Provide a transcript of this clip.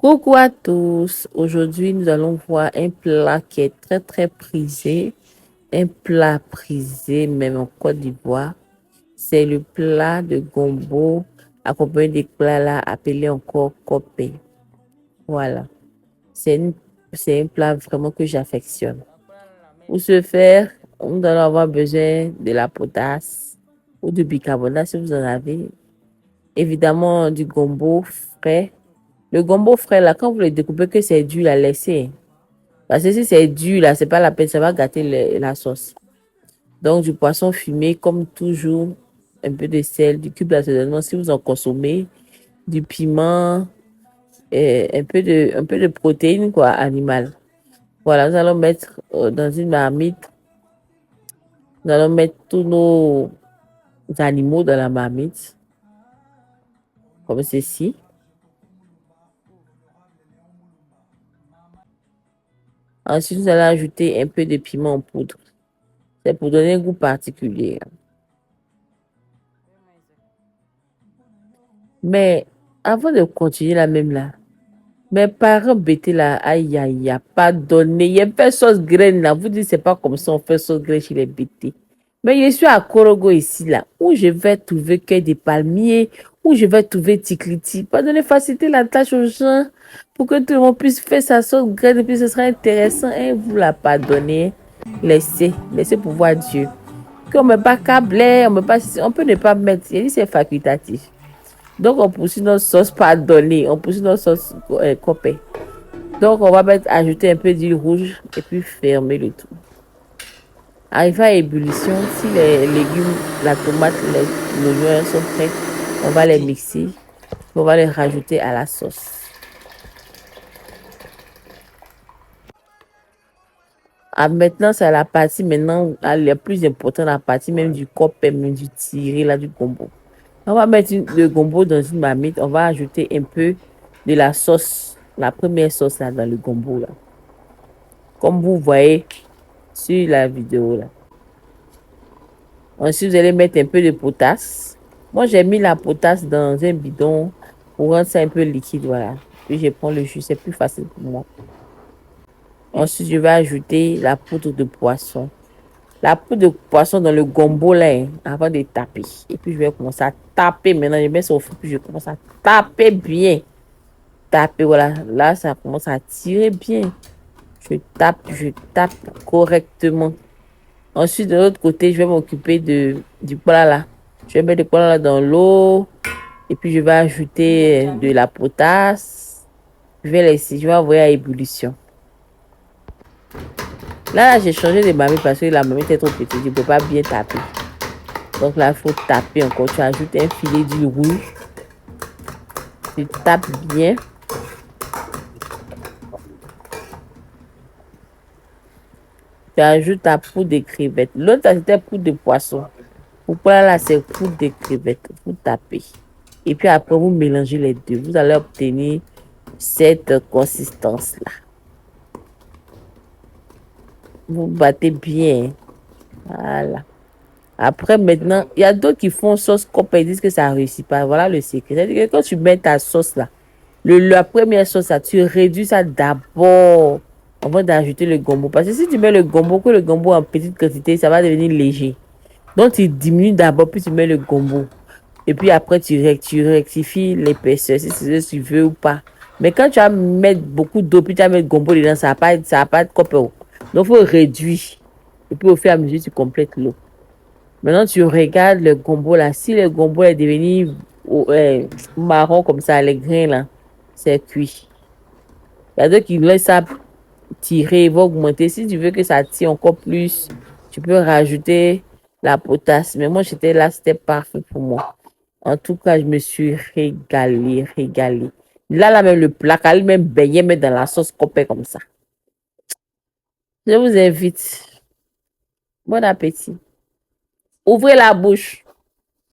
Coucou à tous. Aujourd'hui, nous allons voir un plat qui est très très prisé, un plat prisé même en Côte d'Ivoire. C'est le plat de gombo accompagné des plats là appelés encore copé. Voilà. C'est une- c'est un plat vraiment que j'affectionne. Pour ce faire, nous allons avoir besoin de la potasse ou du bicarbonate si vous en avez. Évidemment, du gombo frais. Le gombo frais là, quand vous le découpez que c'est dur, la laissez. Parce que si c'est dur, là, c'est pas la peine, ça va gâter la sauce. Donc, du poisson fumé, comme toujours, un peu de sel, du cube d'assaisonnement si vous en consommez, du piment, et un peu de protéines, quoi, animales. Voilà, nous allons mettre dans une marmite, nous allons mettre tous nos animaux dans la marmite, comme ceci. Ensuite, nous allons ajouter un peu de piment en poudre. C'est pour donner un goût particulier. Mais avant de continuer la même là, mes parents bêtaient là, aïe aïe aïe, pardonnez, il y a fait sauce graine là, vous dites c'est pas comme ça on fait sauce graine chez les bêtés. Mais je suis à Korogo ici là, où je vais trouver que des palmiers, où je vais trouver tikliti. Pardonnez, faciliter la tâche aux gens pour que tout le monde puisse faire sa sauce graine et puis ce sera intéressant. Et vous la pardonnez, laissez pouvoir Dieu. Qu'on ne met pas câblé, on peut ne pas mettre, il dit c'est facultatif. Donc, on poursuit notre sauce pardonnée. On poursuit notre sauce copée. Donc, on va ajouter un peu d'huile rouge et puis fermer le tout. Arrivé à ébullition, si les légumes, la tomate, l'oignon sont prêts, on va les mixer. On va les rajouter à la sauce. Ah, maintenant, c'est la partie maintenant la plus importante, la partie même du copé, même du tiré là, du gombo. On va mettre le gombo dans une marmite. On va ajouter un peu de la sauce, la première sauce là dans le gombo là. Comme vous voyez sur la vidéo là. Ensuite, vous allez mettre un peu de potasse. Moi, j'ai mis la potasse dans un bidon pour rendre ça un peu liquide, voilà. Puis je prends le jus, c'est plus facile pour moi. Ensuite, je vais ajouter la poudre de poisson. La poudre de poisson dans le gombo là, hein, avant de taper. Et puis, je vais commencer à taper. Maintenant, je mets ça au feu, puis je commence à taper bien. Taper, voilà. Là, ça commence à tirer bien. Je tape correctement. Ensuite, de l'autre côté, je vais m'occuper du poêle là. Je vais mettre le poêle là dans l'eau. Et puis, je vais ajouter de la potasse. Je vais envoyer à ébullition. Là, j'ai changé de marmite parce que la marmite est trop petite. Je ne peux pas bien taper. Donc là, il faut taper encore. Tu ajoutes un filet d'huile rouge. Tu tapes bien. Tu ajoutes ta poudre de crevettes. L'autre, c'était poudre de poisson. Pourquoi là, c'est poudre de crevettes. Vous tapez. Et puis après, vous mélangez les deux. Vous allez obtenir cette consistance-là. Vous battez bien. Voilà. Après, maintenant, il y a d'autres qui font sauce cope et disent que ça ne réussit pas. Voilà le secret. C'est-à-dire que quand tu mets ta sauce là, la première sauce là, tu réduis ça d'abord avant d'ajouter le gombo. Parce que si tu mets le gombo en petite quantité, ça va devenir léger. Donc, tu diminues d'abord, puis tu mets le gombo. Et puis après, tu rectifies l'épaisseur, si c'est ce que tu veux ou pas. Mais quand tu vas mettre beaucoup d'eau, puis tu vas mettre gombo dedans, ça va pas être coupé. Donc, il faut réduire. Et puis, au fur et à mesure, tu complètes l'eau. Maintenant, tu regardes le gombo là. Si le gombo est devenu marron comme ça, les grains là, c'est cuit. Il y a d'autres qui laissent ça tirer, ils vont augmenter. Si tu veux que ça tire encore plus, tu peux rajouter la potasse. Mais moi, j'étais là, c'était parfait pour moi. En tout cas, je me suis régalée, régalée. Là, même le plat, elle même baigné, mais dans la sauce copée comme ça. Je vous invite. Bon appétit. Ouvrez la bouche.